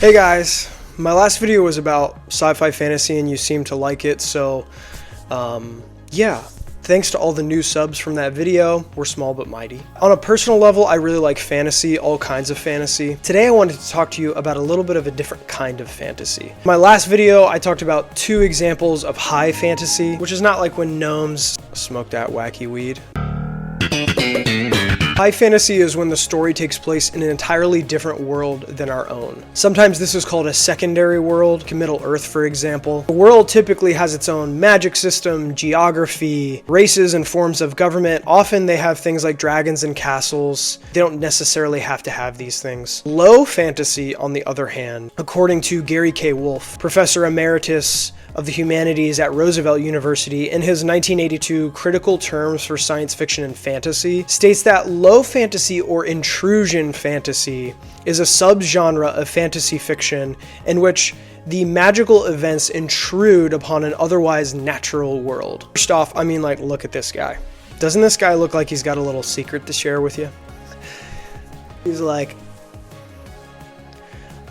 Hey guys, my last video was about sci-fi fantasy and you seemed to like it, so yeah, thanks to all the new subs from that video. We're small but mighty. On a personal level, I really like fantasy, all kinds of fantasy. Today I wanted to talk to you about a little bit of a different kind of fantasy. My last video, I talked about 2 examples of high fantasy, which is not like when gnomes smoke that wacky weed. High fantasy is when the story takes place in an entirely different world than our own. Sometimes this is called a secondary world, like Middle Earth for example. The world typically has its own magic system, geography, races and forms of government. Often they have things like dragons and castles. They don't necessarily have to have these things. Low fantasy, on the other hand, according to Gary K. Wolfe, Professor Emeritus of the Humanities at Roosevelt University, in his 1982 Critical Terms for Science Fiction and Fantasy, states that low fantasy or intrusion fantasy is a subgenre of fantasy fiction in which the magical events intrude upon an otherwise natural world. First off, I mean, like, look at this guy. Doesn't this guy look like he's got a little secret to share with you? He's like,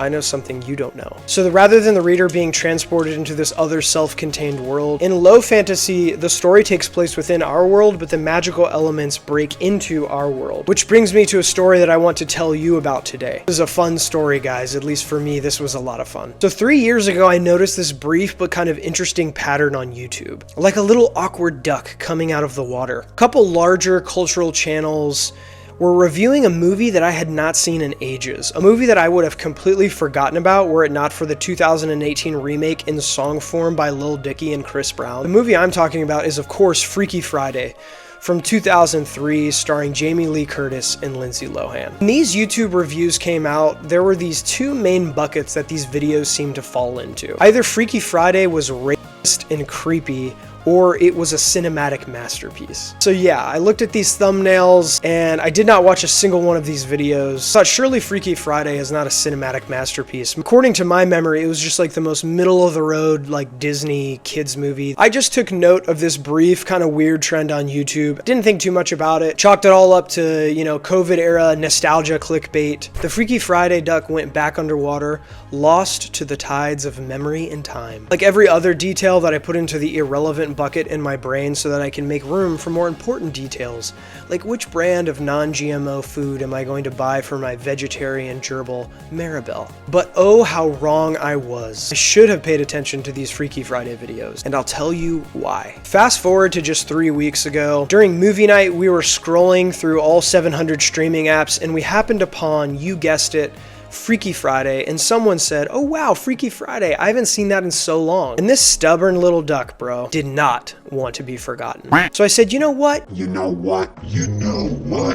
I know something you don't know. So rather than the reader being transported into this other self-contained world, in low fantasy, the story takes place within our world, but the magical elements break into our world. Which brings me to a story that I want to tell you about today. This is a fun story, guys. At least for me, this was a lot of fun. So 3 years ago, I noticed this brief but kind of interesting pattern on YouTube. Like a little awkward duck coming out of the water. A couple larger cultural channels were reviewing a movie that I had not seen in ages. A movie that I would have completely forgotten about were it not for the 2018 remake in song form by Lil Dicky and Chris Brown. The movie I'm talking about is, of course, Freaky Friday from 2003, starring Jamie Lee Curtis and Lindsay Lohan. When these YouTube reviews came out, there were these 2 main buckets that these videos seemed to fall into. Either Freaky Friday was racist and creepy, or it was a cinematic masterpiece. So yeah, I looked at these thumbnails and I did not watch a single one of these videos. I thought surely Freaky Friday is not a cinematic masterpiece. According to my memory, it was just like the most middle of the road, like Disney kids movie. I just took note of this brief kind of weird trend on YouTube. Didn't think too much about it. Chalked it all up to, you know, COVID era nostalgia clickbait. The Freaky Friday duck went back underwater, lost to the tides of memory and time. Like every other detail that I put into the irrelevant bucket in my brain so that I can make room for more important details, like which brand of non-GMO food am I going to buy for my vegetarian gerbil Maribel. But oh, how wrong I was. I should have paid attention to these Freaky Friday videos, and I'll tell you why. Fast forward to just 3 weeks ago. During movie night, we were scrolling through all 700 streaming apps, and we happened upon, you guessed it, Freaky Friday, and someone said, oh wow, Freaky Friday, I haven't seen that in so long. And this stubborn little duck, bro, did not want to be forgotten. So I said, you know what?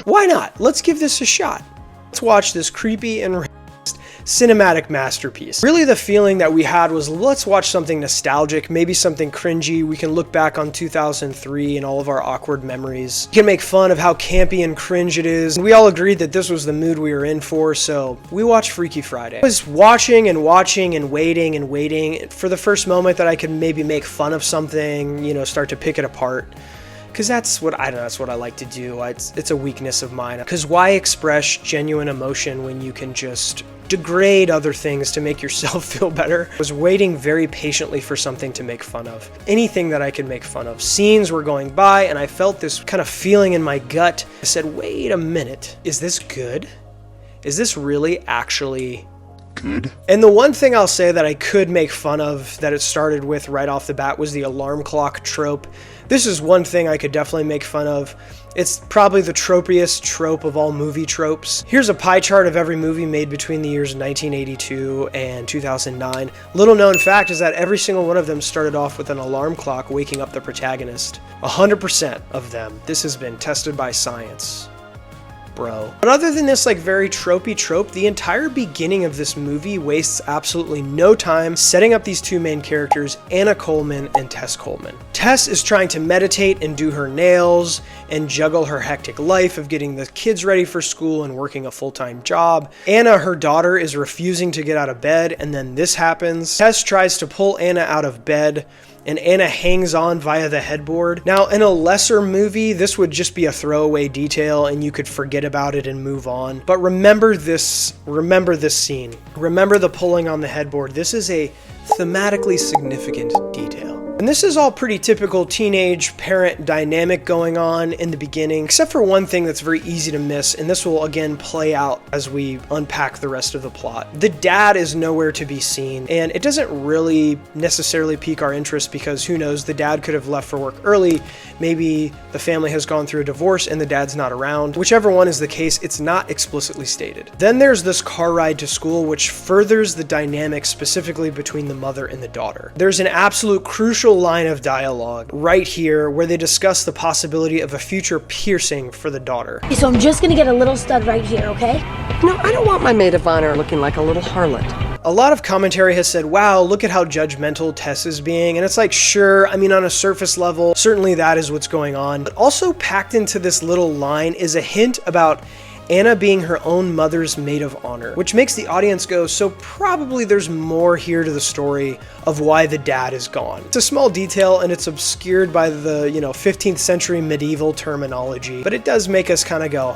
Why not? Let's give this a shot. Let's watch this creepy and cinematic masterpiece. Really the feeling that we had was, let's watch something nostalgic, maybe something cringy. We can look back on 2003 and all of our awkward memories. We can make fun of how campy and cringe it is. And we all agreed that this was the mood we were in for, so we watched Freaky Friday. I was watching and watching and waiting for the first moment that I could maybe make fun of something, you know, start to pick it apart. Because that's what I like to do. It's a weakness of mine. Because why express genuine emotion when you can just degrade other things to make yourself feel better? I was waiting very patiently for something to make fun of. Anything that I could make fun of. Scenes were going by and I felt this kind of feeling in my gut. I said, wait a minute, is this good? Is this really actually good? And the one thing I'll say that I could make fun of that it started with right off the bat was the alarm clock trope. This is one thing I could definitely make fun of. It's probably the tropiest trope of all movie tropes. Here's a pie chart of every movie made between the years 1982 and 2009. Little known fact is that every single one of them started off with an alarm clock waking up the protagonist. 100% of them. This has been tested by science. Bro. But other than this like very tropey trope, the entire beginning of this movie wastes absolutely no time setting up these 2 main characters, Anna Coleman and Tess Coleman. Tess is trying to meditate and do her nails and juggle her hectic life of getting the kids ready for school and working a full-time job. Anna, her daughter, is refusing to get out of bed, and then this happens. Tess tries to pull Anna out of bed and Anna hangs on via the headboard. Now, in a lesser movie, this would just be a throwaway detail and you could forget about it and move on. But remember this scene. Remember the pulling on the headboard. This is a thematically significant detail. And this is all pretty typical teenage parent dynamic going on in the beginning, except for one thing that's very easy to miss, and this will again play out as we unpack the rest of the plot. The dad is nowhere to be seen, and it doesn't really necessarily pique our interest because who knows, the dad could have left for work early, maybe the family has gone through a divorce and the dad's not around. Whichever one is the case, it's not explicitly stated. Then there's this car ride to school, which furthers the dynamic specifically between the mother and the daughter. There's an absolute crucial line of dialogue right here where they discuss the possibility of a future piercing for the daughter. So I'm just gonna get a little stud right here, okay? No, I don't want my maid of honor looking like a little harlot. A lot of commentary has said, wow, look at how judgmental Tess is being. And it's like, sure, I mean, on a surface level, certainly that is what's going on. But also packed into this little line is a hint about Anna being her own mother's maid of honor, which makes the audience go, so probably there's more here to the story of why the dad is gone. It's a small detail and it's obscured by the, 15th century medieval terminology, but it does make us kind of go,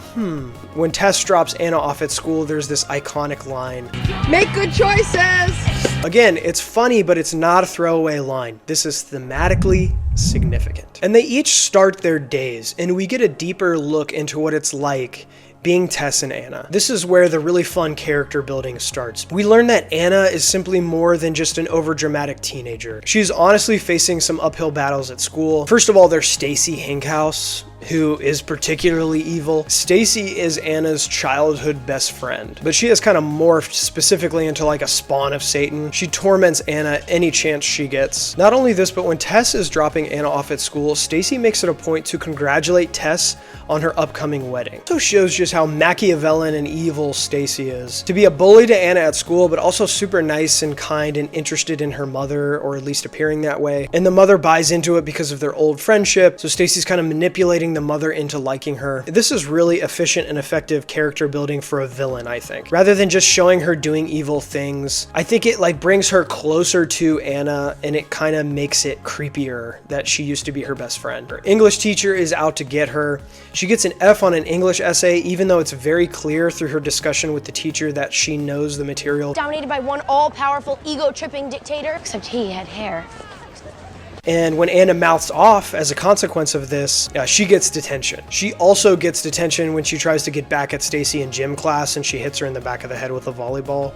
When Tess drops Anna off at school, there's this iconic line. Make good choices! Again, it's funny, but it's not a throwaway line. This is thematically significant. And they each start their days, and we get a deeper look into what it's like being Tess and Anna. This is where the really fun character building starts. We learn that Anna is simply more than just an overdramatic teenager. She's honestly facing some uphill battles at school. First of all, there's Stacy Hinkhouse, who is particularly evil. Stacy is Anna's childhood best friend, but she has kind of morphed specifically into like a spawn of Satan. She torments Anna any chance she gets. Not only this, but when Tess is dropping Anna off at school, Stacy makes it a point to congratulate Tess on her upcoming wedding. So shows just how Machiavellian and evil Stacy is. To be a bully to Anna at school, but also super nice and kind and interested in her mother, or at least appearing that way. And the mother buys into it because of their old friendship, so Stacy's kind of manipulating the mother into liking her. This is really efficient and effective character building for a villain, I think. Rather than just showing her doing evil things, I think it like brings her closer to Anna, and it kind of makes it creepier that she used to be her best friend. Her English teacher is out to get her. She gets an F on an English essay, even though it's very clear through her discussion with the teacher that she knows the material. Dominated by one all-powerful, ego-tripping dictator, except he had hair. And when Anna mouths off as a consequence of this, she gets detention. She also gets detention when she tries to get back at Stacy in gym class and she hits her in the back of the head with a volleyball.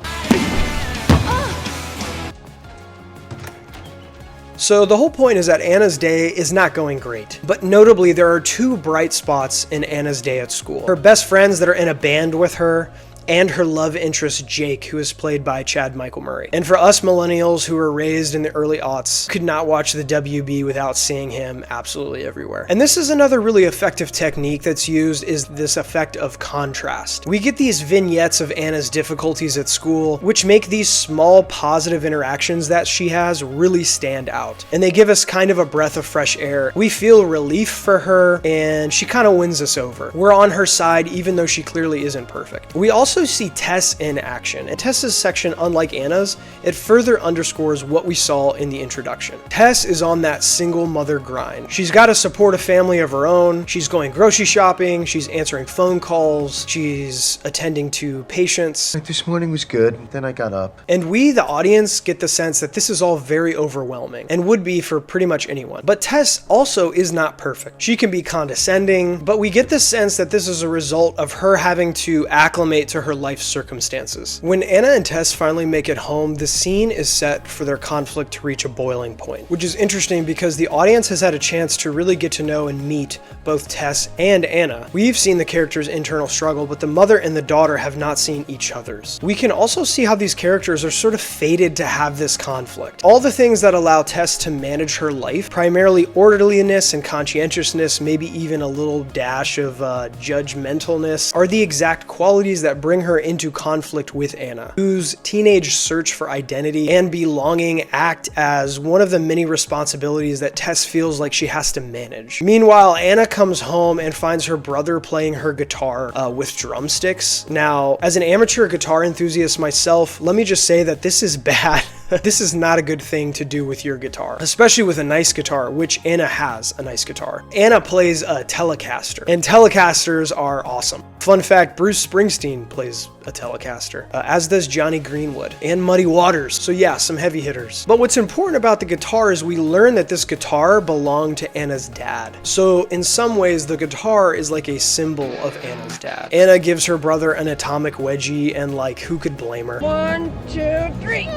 So the whole point is that Anna's day is not going great, but notably there are two bright spots in Anna's day at school. Her best friends that are in a band with her, and her love interest Jake, who is played by Chad Michael Murray. And for us millennials who were raised in the early aughts, could not watch the WB without seeing him absolutely everywhere. And this is another really effective technique that's used, is this effect of contrast. We get these vignettes of Anna's difficulties at school, which make these small positive interactions that she has really stand out. And they give us kind of a breath of fresh air. We feel relief for her, and she kind of wins us over. We're on her side, even though she clearly isn't perfect. We also see Tess in action, and Tess's section, unlike Anna's, it further underscores what we saw in the introduction. Tess is on that single mother grind. She's got to support a family of her own, she's going grocery shopping, she's answering phone calls, she's attending to patients. Like this morning was good, then I got up. And we, the audience, get the sense that this is all very overwhelming, and would be for pretty much anyone. But Tess also is not perfect. She can be condescending, but we get the sense that this is a result of her having to acclimate to her life circumstances. When Anna and Tess finally make it home, the scene is set for their conflict to reach a boiling point, which is interesting because the audience has had a chance to really get to know and meet both Tess and Anna. We've seen the characters' internal struggle, but the mother and the daughter have not seen each other's. We can also see how these characters are sort of fated to have this conflict. All the things that allow Tess to manage her life, primarily orderliness and conscientiousness, maybe even a little dash of judgmentalness, are the exact qualities that bring her into conflict with Anna, whose teenage search for identity and belonging act as one of the many responsibilities that Tess feels like she has to manage. Meanwhile, Anna comes home and finds her brother playing her guitar with drumsticks. Now, as an amateur guitar enthusiast myself, let me just say that this is bad. This is not a good thing to do with your guitar, especially with a nice guitar, which Anna has a nice guitar. Anna plays a Telecaster, and Telecasters are awesome. Fun fact, Bruce Springsteen plays a Telecaster, as does Johnny Greenwood and Muddy Waters. So yeah, some heavy hitters. But what's important about the guitar is we learn that this guitar belonged to Anna's dad. So in some ways, the guitar is like a symbol of Anna's dad. Anna gives her brother an atomic wedgie, and like, who could blame her? 1, 2, 3.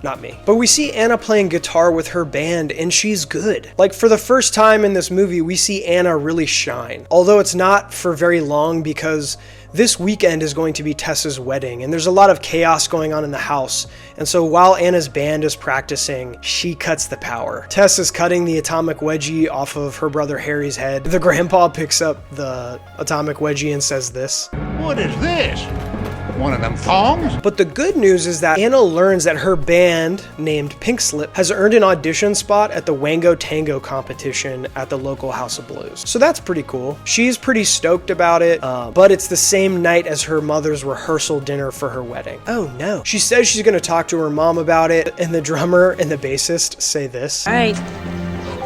Not me. But we see Anna playing guitar with her band, and she's good. Like, for the first time in this movie, we see Anna really shine. Although it's not for very long, because this weekend is going to be Tessa's wedding, and there's a lot of chaos going on in the house. And so while Anna's band is practicing, she cuts the power. Tess is cutting the atomic wedgie off of her brother Harry's head. The grandpa picks up the atomic wedgie and says this. What is this? One of them thongs? But the good news is that Anna learns that her band, named Pink Slip, has earned an audition spot at the Wango Tango competition at the local House of Blues. So that's pretty cool. She's pretty stoked about it, but it's the same night as her mother's rehearsal dinner for her wedding. Oh no. She says she's gonna talk to her mom about it, and the drummer and the bassist say this. All right.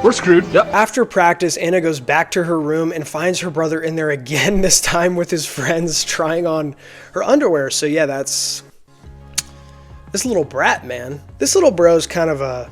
We're screwed. Yep. After practice, Anna goes back to her room and finds her brother in there again, this time with his friends trying on her underwear. So yeah, that's this little brat, man. This little bro's kind of a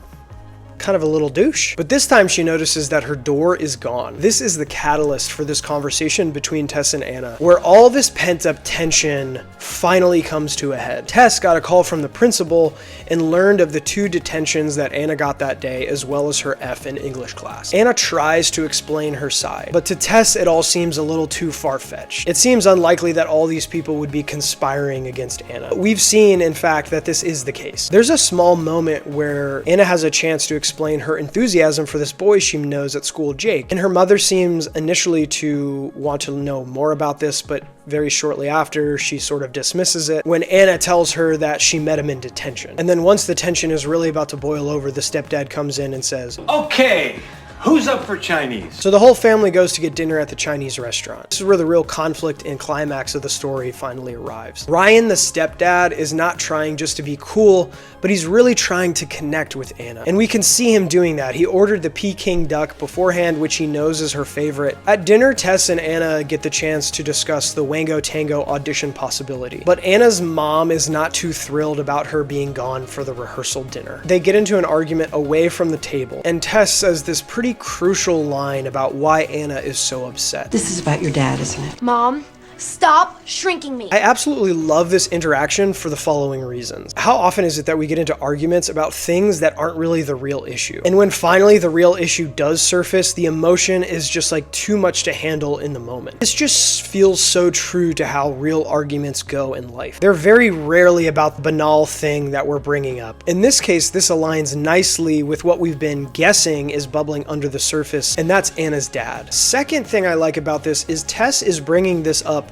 little douche. But this time she notices that her door is gone. This is the catalyst for this conversation between Tess and Anna, where all this pent-up tension finally comes to a head. Tess got a call from the principal and learned of the 2 detentions that Anna got that day, as well as her F in English class. Anna tries to explain her side, but to Tess it all seems a little too far-fetched. It seems unlikely that all these people would be conspiring against Anna. We've seen, in fact, that this is the case. There's a small moment where Anna has a chance to explain her enthusiasm for this boy she knows at school, Jake. And her mother seems initially to want to know more about this, but very shortly after, she sort of dismisses it when Anna tells her that she met him in detention. And then once the tension is really about to boil over, the stepdad comes in and says, "Okay, who's up for Chinese?" So the whole family goes to get dinner at the Chinese restaurant. This is where the real conflict and climax of the story finally arrives. Ryan, the stepdad, is not trying just to be cool, but he's really trying to connect with Anna. And we can see him doing that. He ordered the Peking duck beforehand, which he knows is her favorite. At dinner, Tess and Anna get the chance to discuss the Wango Tango audition possibility. But Anna's mom is not too thrilled about her being gone for the rehearsal dinner. They get into an argument away from the table, and Tess says this pretty crucial line about why Anna is so upset. This is about your dad, isn't it? Mom, stop shrinking me. I absolutely love this interaction for the following reasons. How often is it that we get into arguments about things that aren't really the real issue? And when finally the real issue does surface, the emotion is just like too much to handle in the moment. This just feels so true to how real arguments go in life. They're very rarely about the banal thing that we're bringing up. In this case, this aligns nicely with what we've been guessing is bubbling under the surface, and that's Anna's dad. Second thing I like about this is Tess is bringing this up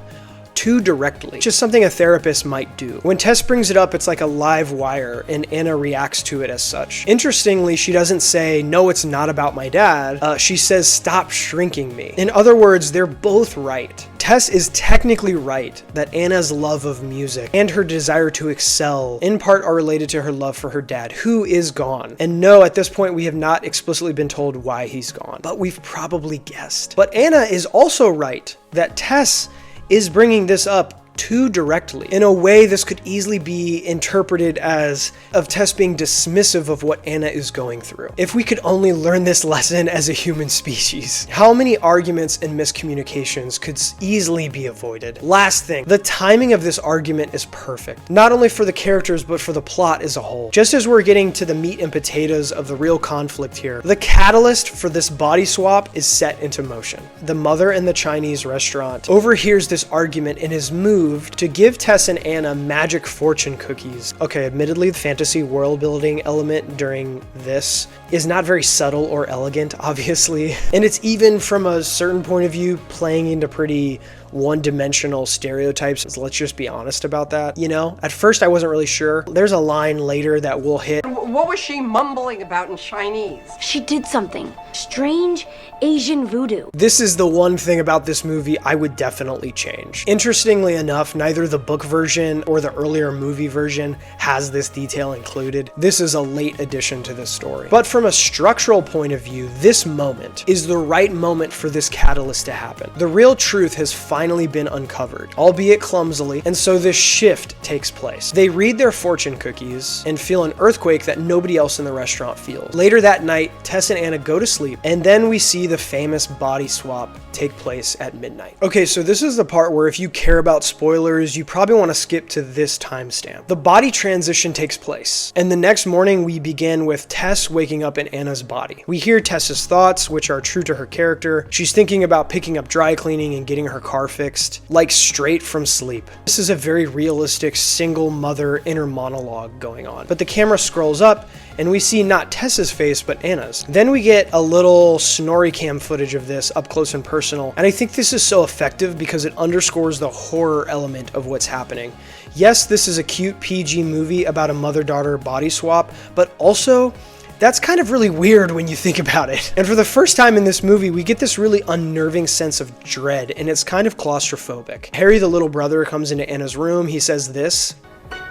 too directly, just something a therapist might do. When Tess brings it up, it's like a live wire, and Anna reacts to it as such. Interestingly, she doesn't say, "No, it's not about my dad." She says, "Stop shrinking me." In other words, they're both right. Tess is technically right that Anna's love of music and her desire to excel in part are related to her love for her dad, who is gone. And no, at this point, we have not explicitly been told why he's gone, but we've probably guessed. But Anna is also right that Tess is bringing this up too directly. In a way, this could easily be interpreted as of Tess being dismissive of what Anna is going through. If we could only learn this lesson as a human species, how many arguments and miscommunications could easily be avoided? Last thing, the timing of this argument is perfect, not only for the characters, but for the plot as a whole. Just as we're getting to the meat and potatoes of the real conflict here, the catalyst for this body swap is set into motion. The mother in the Chinese restaurant overhears this argument and is moved to give Tess and Anna magic fortune cookies. Okay, admittedly, the fantasy world building element during this is not very subtle or elegant, obviously. And it's even from a certain point of view playing into pretty one-dimensional stereotypes. Let's just be honest about that, you know? At first I wasn't really sure. There's a line later that will hit. What was she mumbling about in Chinese? She did something. Strange Asian voodoo. This is the one thing about this movie I would definitely change. Interestingly enough, neither the book version or the earlier movie version has this detail included. This is a late addition to this story. But from a structural point of view, this moment is the right moment for this catalyst to happen. The real truth has finally been uncovered, albeit clumsily, and so this shift takes place. They read their fortune cookies and feel an earthquake that nobody else in the restaurant feels. Later that night, Tess and Anna go to sleep, and then we see the famous body swap take place at midnight. Okay, so this is the part where if you care about spoilers, you probably want to skip to this timestamp. The body transition takes place, and the next morning we begin with Tess waking up in Anna's body. We hear Tess's thoughts, which are true to her character. She's thinking about picking up dry cleaning and getting her car fixed, like straight from sleep. This is a very realistic single mother inner monologue going on. But the camera scrolls up, and we see not Tess's face, but Anna's. Then we get a little snorri cam footage of this up close and personal, and I think this is so effective because it underscores the horror element of what's happening. Yes, this is a cute PG movie about a mother-daughter body swap, but also, that's kind of really weird when you think about it. And for the first time in this movie, we get this really unnerving sense of dread, and it's kind of claustrophobic. Harry, the little brother, comes into Anna's room. He says this: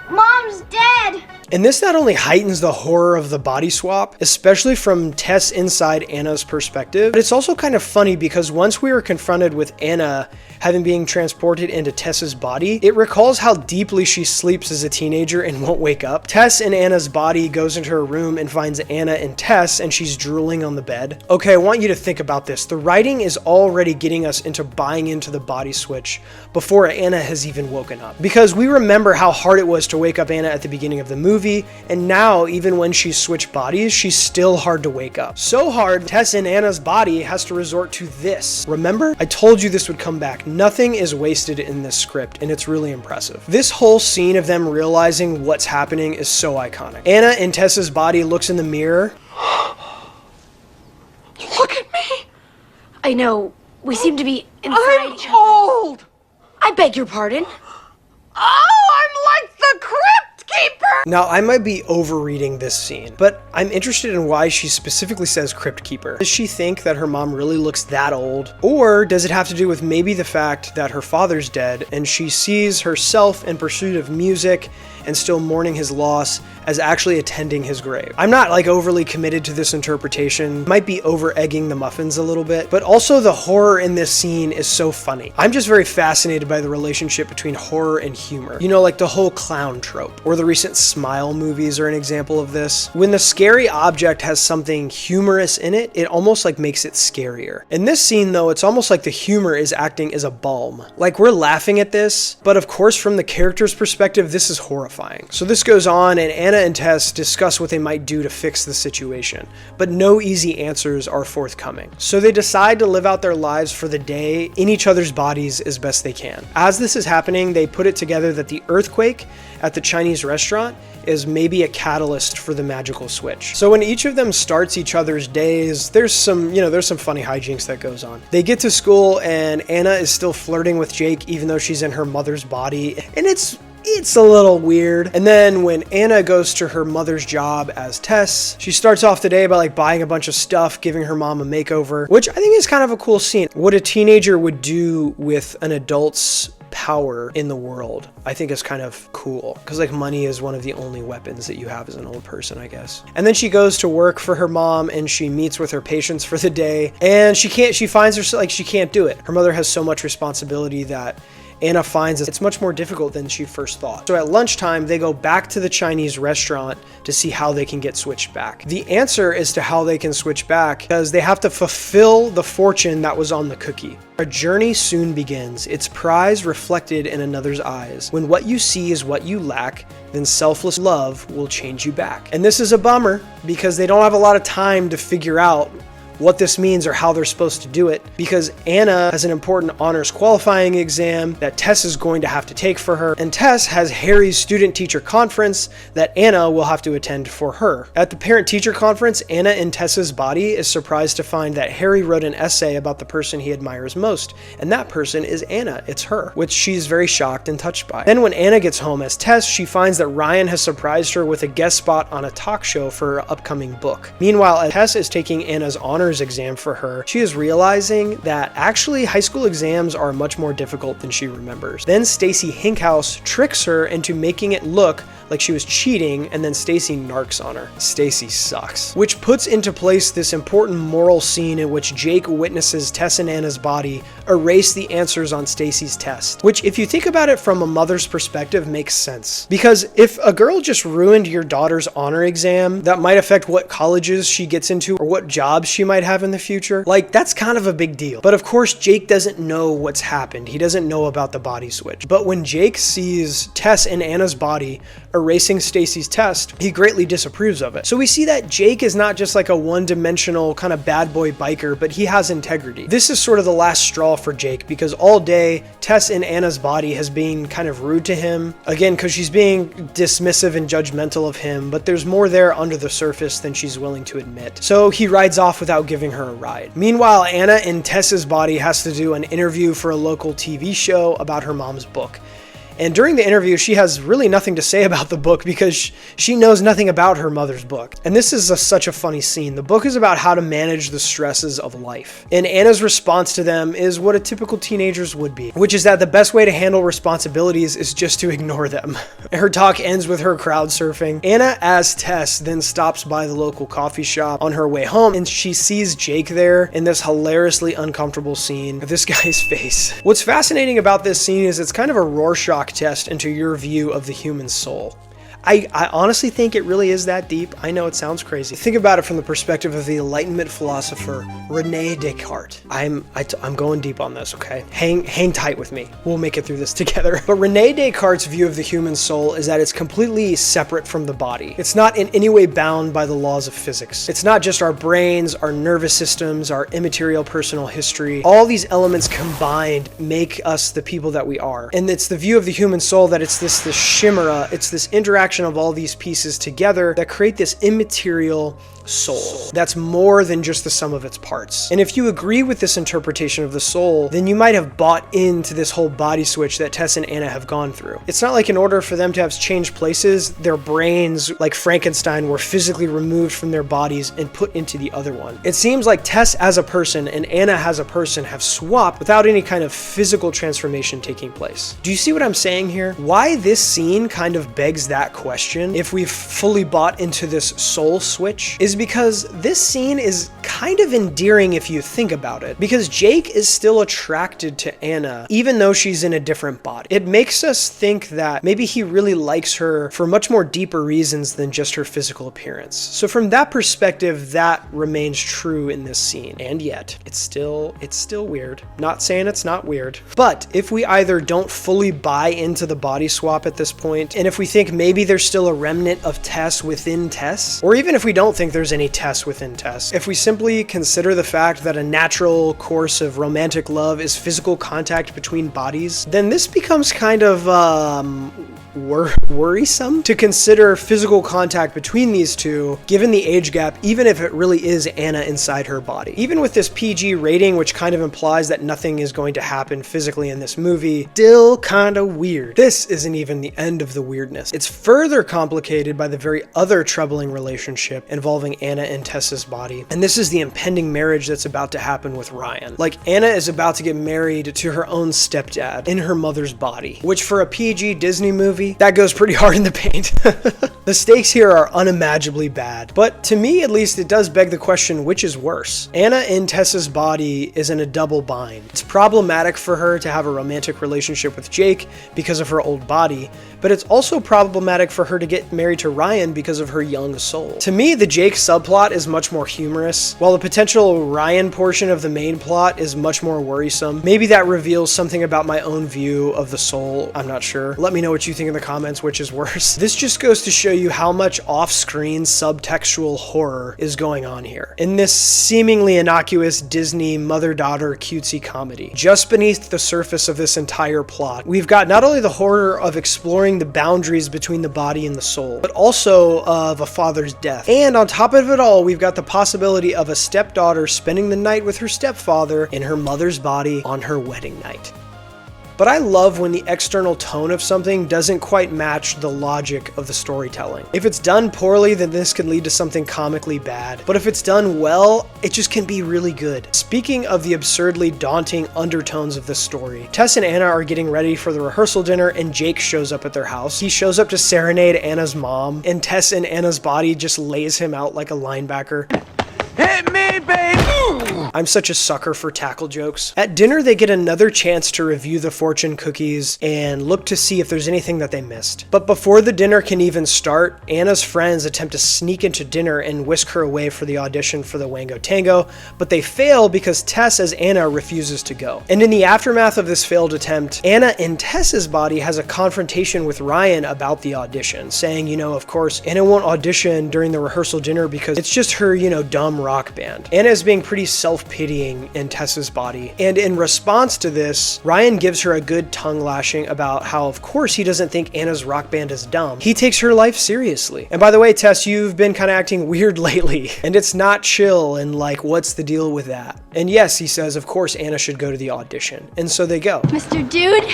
Mom's dead! And this not only heightens the horror of the body swap, especially from Tess inside Anna's perspective, but it's also kind of funny because once we are confronted with Anna having being transported into Tess's body, it recalls how deeply she sleeps as a teenager and won't wake up. Tess in Anna's body goes into her room and finds Anna and Tess, and she's drooling on the bed. Okay, I want you to think about this. The writing is already getting us into buying into the body switch before Anna has even woken up. Because we remember how hard it was to wake up Anna at the beginning of the movie, and now even when she's switched bodies, she's still hard to wake up. So hard, Tess in Anna's body has to resort to this. Remember? I told you this would come back. Nothing is wasted in this script, and it's really impressive. This whole scene of them realizing what's happening is so iconic. Anna in Tess's body looks in the mirror. Look at me! I know. We seem to be inside I'm each other. old! I beg your pardon. Oh, I'm like the Crypt Keeper! Now, I might be overreading this scene, but I'm interested in why she specifically says Crypt Keeper. Does she think that her mom really looks that old? Or does it have to do with maybe the fact that her father's dead and she sees herself in pursuit of music and still mourning his loss as actually attending his grave? I'm not like overly committed to this interpretation. Might be over egging the muffins a little bit, but also the horror in this scene is so funny. I'm just very fascinated by the relationship between horror and humor. You know, like the whole clown trope, or the recent Smile movies are an example of this. When the scary object has something humorous in it, it almost like makes it scarier. In this scene though, it's almost like the humor is acting as a balm. Like we're laughing at this, but of course from the character's perspective, this is horrifying. So this goes on, and Anna and Tess discuss what they might do to fix the situation, but no easy answers are forthcoming. So they decide to live out their lives for the day in each other's bodies as best they can. As this is happening, they put it together that the earthquake at the Chinese restaurant is maybe a catalyst for the magical switch. So when each of them starts each other's days, there's some funny hijinks that goes on. They get to school and Anna is still flirting with Jake even though she's in her mother's body, and it's a little weird. And then when Anna goes to her mother's job as Tess, she starts off the day by like buying a bunch of stuff, giving her mom a makeover, which I think is kind of a cool scene. What a teenager would do with an adult's power in the world, I think is kind of cool, because like money is one of the only weapons that you have as an old person, I guess. And then she goes to work for her mom and she meets with her patients for the day, and she finds herself like she can't do it. Her mother has so much responsibility that Anna finds it's much more difficult than she first thought. So at lunchtime, they go back to the Chinese restaurant to see how they can get switched back. The answer as to how they can switch back because they have to fulfill the fortune that was on the cookie. A journey soon begins, its prize reflected in another's eyes. When what you see is what you lack, then selfless love will change you back. And this is a bummer because they don't have a lot of time to figure out what this means or how they're supposed to do it, because Anna has an important honors qualifying exam that Tess is going to have to take for her, and Tess has Harry's student-teacher conference that Anna will have to attend for her. At the parent-teacher conference, Anna in Tess's body is surprised to find that Harry wrote an essay about the person he admires most, and that person is Anna. It's her, which she's very shocked and touched by. Then when Anna gets home as Tess, she finds that Ryan has surprised her with a guest spot on a talk show for her upcoming book. Meanwhile, as Tess is taking Anna's honors exam for her, she is realizing that actually high school exams are much more difficult than she remembers. Then Stacy Hinkhouse tricks her into making it look like she was cheating, and then Stacy narcs on her. Stacy sucks. Which puts into place this important moral scene in which Jake witnesses Tess and Anna's body erase the answers on Stacy's test. Which, if you think about it from a mother's perspective, makes sense. Because if a girl just ruined your daughter's honor exam, that might affect what colleges she gets into or what jobs she might have in the future. Like, that's kind of a big deal. But of course, Jake doesn't know what's happened. He doesn't know about the body switch. But when Jake sees Tess and Anna's body erasing Stacy's test, he greatly disapproves of it. So we see that Jake is not just like a one-dimensional kind of bad boy biker, but he has integrity. This is sort of the last straw for Jake, because all day Tess in Anna's body has been kind of rude to him, again because she's being dismissive and judgmental of him, but there's more there under the surface than she's willing to admit. So he rides off without giving her a ride. Meanwhile, Anna in Tess's body has to do an interview for a local TV show about her mom's book. And during the interview, she has really nothing to say about the book because she knows nothing about her mother's book. And this is such a funny scene. The book is about how to manage the stresses of life. And Anna's response to them is what a typical teenager's would be, which is that the best way to handle responsibilities is just to ignore them. Her talk ends with her crowd surfing. Anna, as Tess, then stops by the local coffee shop on her way home, and she sees Jake there in this hilariously uncomfortable scene of this guy's face. What's fascinating about this scene is it's kind of a Rorschach test into your view of the human soul. I honestly think it really is that deep. I know it sounds crazy. Think about it from the perspective of the Enlightenment philosopher René Descartes. I'm going deep on this, okay? Hang tight with me. We'll make it through this together. But René Descartes' view of the human soul is that it's completely separate from the body. It's not in any way bound by the laws of physics. It's not just our brains, our nervous systems, our immaterial personal history. All these elements combined make us the people that we are. And it's the view of the human soul that it's this chimera, it's this interaction of all these pieces together that create this immaterial soul that's more than just the sum of its parts. And if you agree with this interpretation of the soul, then you might have bought into this whole body switch that Tess and Anna have gone through. It's not like in order for them to have changed places, their brains, like Frankenstein, were physically removed from their bodies and put into the other one. It seems like Tess as a person and Anna as a person have swapped without any kind of physical transformation taking place. Do you see what I'm saying here? Why this scene kind of begs that question, if we've fully bought into this soul switch, is because this scene is kind of endearing if you think about it, because Jake is still attracted to Anna even though she's in a different body. It makes us think that maybe he really likes her for much more deeper reasons than just her physical appearance. So from that perspective, that remains true in this scene. And yet it's still weird. Not saying it's not weird, but if we either don't fully buy into the body swap at this point, and if we think maybe there's still a remnant of Tess within Tess, or even if we don't think there's any Tess within Tess, if we simply consider the fact that a natural course of romantic love is physical contact between bodies, then this becomes kind of worrisome to consider physical contact between these two, given the age gap, even if it really is Anna inside her body. Even with this PG rating, which kind of implies that nothing is going to happen physically in this movie, still kind of weird. This isn't even the end of the weirdness. It's further complicated by the very other troubling relationship involving Anna and Tessa's body, and this is the impending marriage that's about to happen with Ryan. Like, Anna is about to get married to her own stepdad in her mother's body, which for a PG Disney movie, that goes pretty hard in the paint. The stakes here are unimaginably bad, but to me at least it does beg the question, which is worse? Anna in Tessa's body is in a double bind. It's problematic for her to have a romantic relationship with Jake because of her old body, but it's also problematic for her to get married to Ryan because of her young soul. To me, the Jake subplot is much more humorous, while the potential Ryan portion of the main plot is much more worrisome. Maybe that reveals something about my own view of the soul, I'm not sure. Let me know what you think in the comments, which is worse. This just goes to show you how much off-screen subtextual horror is going on here. In this seemingly innocuous Disney mother-daughter cutesy comedy, just beneath the surface of this entire plot, we've got not only the horror of exploring the boundaries between the body and the soul, but also of a father's death. And on top of it all, we've got the possibility of a stepdaughter spending the night with her stepfather in her mother's body on her wedding night. But I love when the external tone of something doesn't quite match the logic of the storytelling. If it's done poorly, then this can lead to something comically bad. But if it's done well, it just can be really good. Speaking of the absurdly daunting undertones of this story, Tess and Anna are getting ready for the rehearsal dinner and Jake shows up at their house. He shows up to serenade Anna's mom, and Tess in Anna's body just lays him out like a linebacker. Hit me, baby! I'm such a sucker for tackle jokes. At dinner, they get another chance to review the fortune cookies and look to see if there's anything that they missed. But before the dinner can even start, Anna's friends attempt to sneak into dinner and whisk her away for the audition for the Wango Tango, but they fail because Tess as Anna refuses to go. And in the aftermath of this failed attempt, Anna in Tess's body has a confrontation with Ryan about the audition, saying, of course, Anna won't audition during the rehearsal dinner because it's just her, dumb rock band. Anna is being pretty self-pitying in Tess's body. And in response to this, Ryan gives her a good tongue lashing about how, of course, he doesn't think Anna's rock band is dumb. He takes her life seriously. And by the way, Tess, you've been kind of acting weird lately. And it's not chill, and what's the deal with that? And yes, he says, of course, Anna should go to the audition. And so they go. Mr. Dude,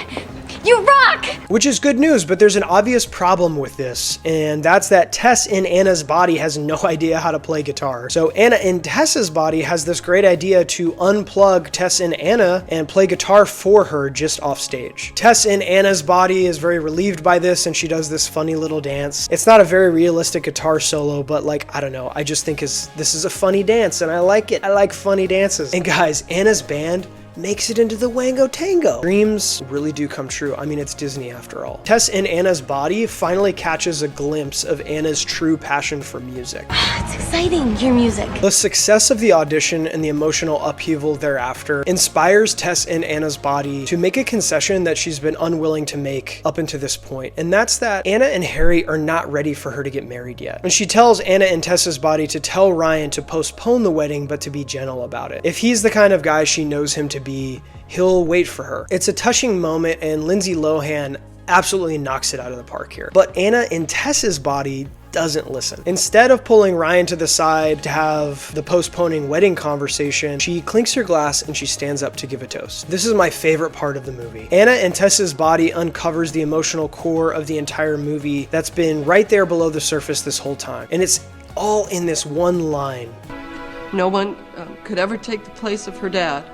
you rock! Which is good news, but there's an obvious problem with this, and that's that Tess in Anna's body has no idea how to play guitar. So Anna in Tess's body has this great idea to unplug Tess in Anna and play guitar for her just off stage. Tess in Anna's body is very relieved by this, and she does this funny little dance. It's not a very realistic guitar solo, but I don't know, I just think this is a funny dance, and I like it. I like funny dances. And guys, Anna's band makes it into the Wango Tango. Dreams really do come true. I mean, it's Disney after all. Tess in Anna's body finally catches a glimpse of Anna's true passion for music. It's exciting, your music. The success of the audition and the emotional upheaval thereafter inspires Tess in Anna's body to make a concession that she's been unwilling to make up until this point, and that's that Anna and Harry are not ready for her to get married yet. And she tells Anna in Tess's body to tell Ryan to postpone the wedding, but to be gentle about it. If he's the kind of guy she knows him to be, he'll wait for her. It's a touching moment, and Lindsay Lohan absolutely knocks it out of the park here. But Anna in Tess's body doesn't listen. Instead of pulling Ryan to the side to have the postponing wedding conversation, she clinks her glass and she stands up to give a toast. This is my favorite part of the movie. Anna in Tess's body uncovers the emotional core of the entire movie that's been right there below the surface this whole time. And it's all in this one line. No one could ever take the place of her dad.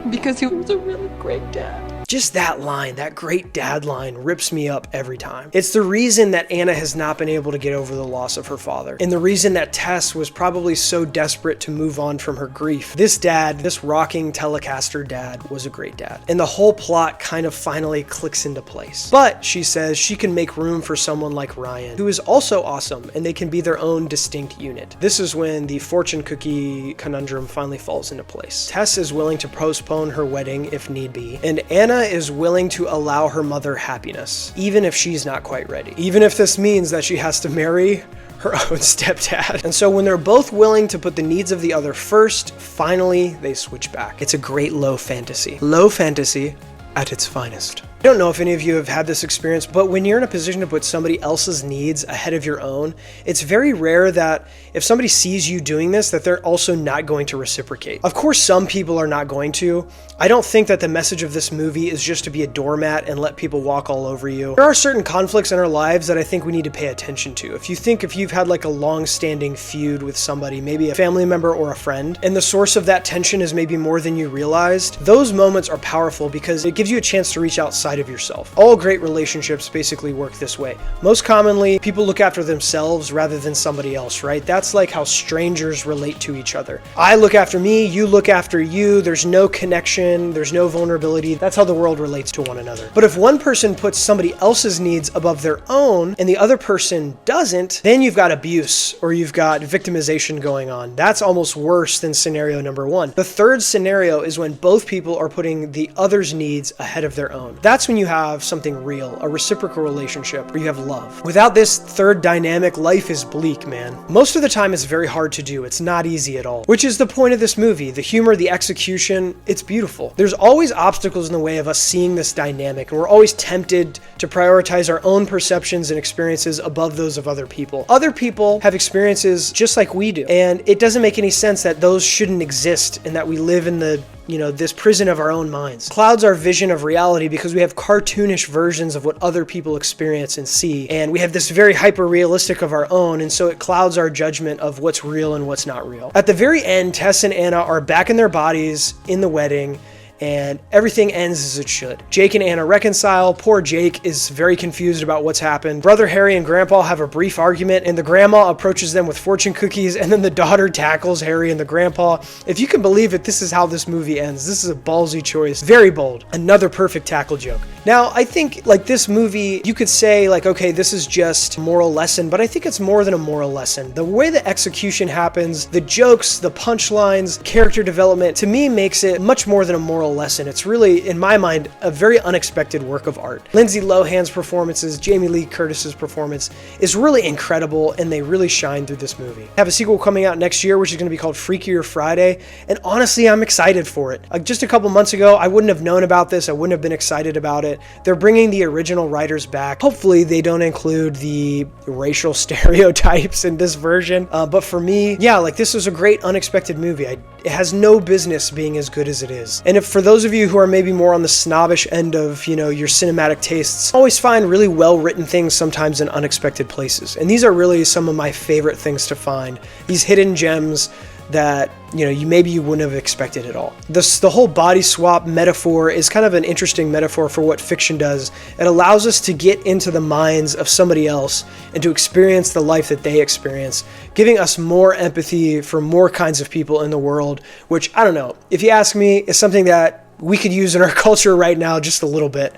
Because he was a really great dad. Just that line, that great dad line, rips me up every time. It's the reason that Anna has not been able to get over the loss of her father, and the reason that Tess was probably so desperate to move on from her grief. This dad, this rocking Telecaster dad, was a great dad. And the whole plot kind of finally clicks into place. But, she says, she can make room for someone like Ryan, who is also awesome, and they can be their own distinct unit. This is when the fortune cookie conundrum finally falls into place. Tess is willing to postpone her wedding if need be, and Anna is willing to allow her mother happiness, even if she's not quite ready. Even if this means that she has to marry her own stepdad. And so when they're both willing to put the needs of the other first, finally they switch back. It's a great low fantasy. Low fantasy at its finest. I don't know if any of you have had this experience, but when you're in a position to put somebody else's needs ahead of your own, it's very rare that if somebody sees you doing this, that they're also not going to reciprocate. Of course, some people are not going to. I don't think that the message of this movie is just to be a doormat and let people walk all over you. There are certain conflicts in our lives that I think we need to pay attention to. If you've had a long-standing feud with somebody, maybe a family member or a friend, and the source of that tension is maybe more than you realized, those moments are powerful because it gives you a chance to reach outside of yourself. All great relationships basically work this way. Most commonly, people look after themselves rather than somebody else, right? That's like how strangers relate to each other. I look after me, you look after you, there's no connection, there's no vulnerability. That's how the world relates to one another. But if one person puts somebody else's needs above their own and the other person doesn't, then you've got abuse or you've got victimization going on. That's almost worse than scenario number one. The third scenario is when both people are putting the other's needs ahead of their own. That's That's when you have something real, a reciprocal relationship where you have love. Without this third dynamic, life is bleak, man. Most of the time it's very hard to do. It's not easy at all, which is the point of this movie. The humor, the execution, it's beautiful. There's always obstacles in the way of us seeing this dynamic, and we're always tempted to prioritize our own perceptions and experiences above those of other people. Other people have experiences just like we do, and it doesn't make any sense that those shouldn't exist and that we live in the this prison of our own minds. Clouds our vision of reality because we have cartoonish versions of what other people experience and see, and we have this very hyper-realistic of our own, and so it clouds our judgment of what's real and what's not real. At the very end, Tess and Anna are back in their bodies in the wedding, and everything ends as it should. Jake and Anna reconcile. Poor Jake is very confused about what's happened. Brother Harry and Grandpa have a brief argument, and the grandma approaches them with fortune cookies, and then the daughter tackles Harry and the grandpa. If you can believe it, this is how this movie ends. This is a ballsy choice. Very bold. Another perfect tackle joke. Now, I think, like, this movie, you could say, like, okay, this is just a moral lesson, but I think it's more than a moral lesson. The way the execution happens, the jokes, the punchlines, character development, to me makes it much more than a moral lesson. It's really, in my mind, a very unexpected work of art. Lindsay Lohan's performances, Jamie Lee Curtis's performance is really incredible, and they really shine through this movie. I have a sequel coming out next year, which is going to be called Freakier Friday, and honestly, I'm excited for it. Like, just a couple months ago, I wouldn't have known about this. I wouldn't have been excited about it. They're bringing the original writers back. Hopefully, they don't include the racial stereotypes in this version, but for me, yeah, like, this was a great unexpected movie. It has no business being as good as it is. And if for those of you who are maybe more on the snobbish end of, your cinematic tastes, always find really well-written things sometimes in unexpected places. And these are really some of my favorite things to find. These hidden gems that, you wouldn't have expected at all. The whole body swap metaphor is kind of an interesting metaphor for what fiction does. It allows us to get into the minds of somebody else and to experience the life that they experience, giving us more empathy for more kinds of people in the world, which, I don't know, if you ask me, is something that we could use in our culture right now just a little bit.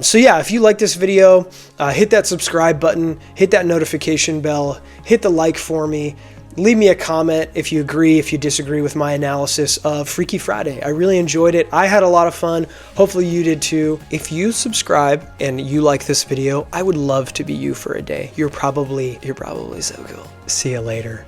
So yeah, if you like this video, hit that subscribe button, hit that notification bell, hit the like for me. Leave me a comment if you agree, if you disagree with my analysis of Freaky Friday. I really enjoyed it. I had a lot of fun. Hopefully you did too. If you subscribe and you like this video, I would love to be you for a day. You're probably so cool. See you later.